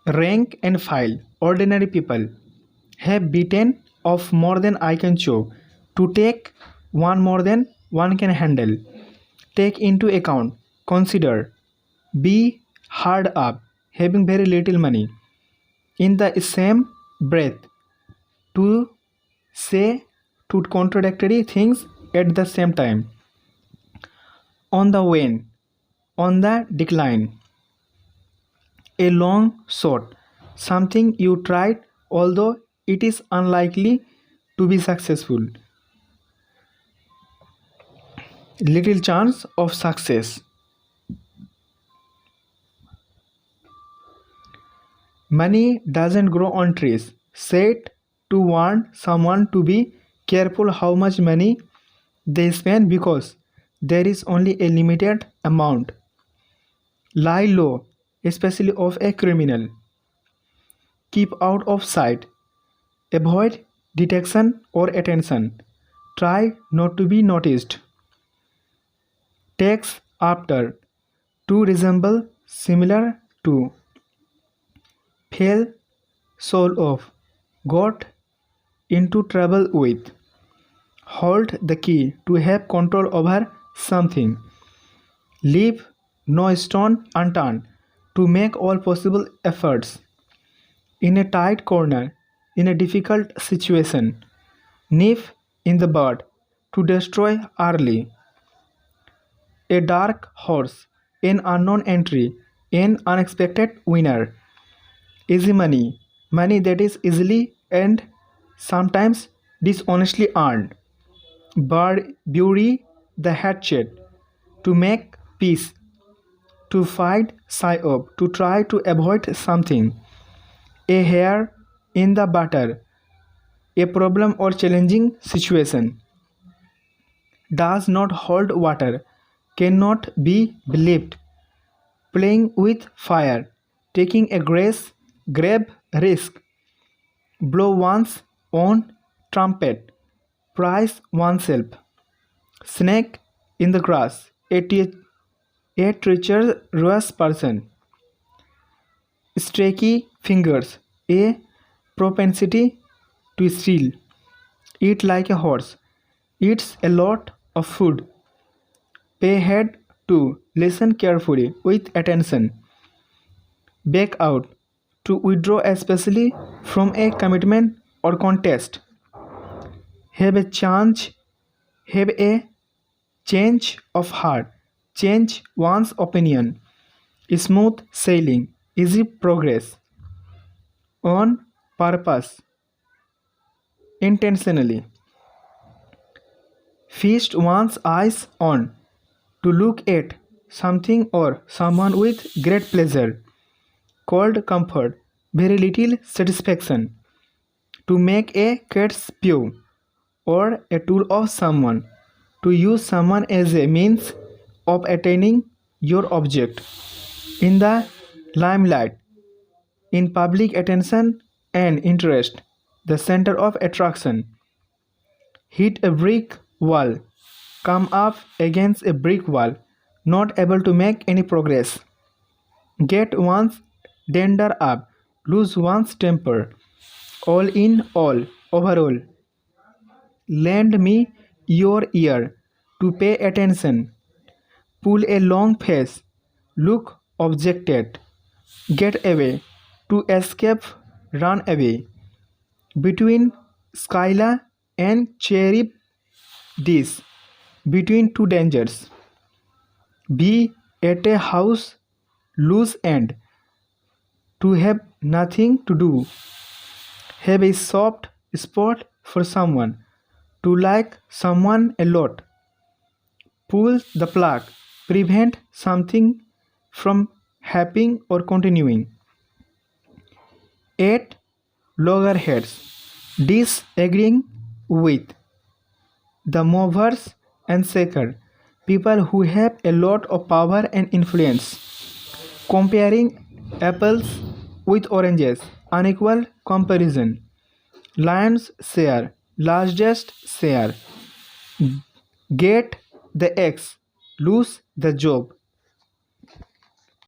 Rank and file, ordinary people, have beaten off more than I can chew, to take one more than one can handle. Take into account, consider, be hard up, having very little money. In the same breath, to say two contradictory things at the same time. On the wane, on the decline. A long shot, something you tried although it is unlikely to be successful. Little chance of success. Money doesn't grow on trees. Said to warn someone to be careful how much money they spend because there is only a limited amount. Lie low, especially of a criminal. Keep out of sight. Avoid detection or attention. Try not to be noticed. Takes after. To resemble, similar to. Fell, soul of. Got into trouble with. Hold the key to have control over something. Leave no stone unturned to make all possible efforts. In a tight corner, in a difficult situation. Nip in the bud to destroy early. A dark horse, an unknown entry, an unexpected winner. Easy money, money that is easily and sometimes dishonestly earned. Bury the hatchet to make peace, to fight psyop, to try to avoid something. A hair in the butter, a problem or challenging situation. Does not hold water, cannot be believed. Playing with fire, taking a grave risk. Blow one's own trumpet, prize oneself. Snake in the grass, a treacherous person. Streaky fingers, a propensity to steal. Eat like a horse, eats a lot of food. Pay heed to, listen carefully with attention. Back out, to withdraw especially from a commitment or contest. Have a change, have a change of heart, change one's opinion. Smooth sailing, easy progress. On purpose, intentionally. Feast one's eyes on, to look at something or someone with great pleasure. Cold comfort, very little satisfaction. To make a cat's paw, or a tool of someone. To use someone as a means of attaining your object. In the limelight, in public attention and interest, the center of attraction. Hit a brick wall, come up against a brick wall, not able to make any progress. Get one's dander up, lose one's temper. All in all, overall. Lend me your ear to pay attention. Pull a long face, look objected. Get away, to escape, run away. Between Skyla and Cherib this, between two dangers. Be at a house loose end, to have nothing to do. Have a soft spot for someone, to like someone a lot. Pull the plug, prevent something from happening or continuing. 8 loggerheads, disagreeing with. The movers and shakers, people who have a lot of power and influence. Comparing apples with oranges, unequal comparison. Lion's share, largest share. Get the X, lose the job.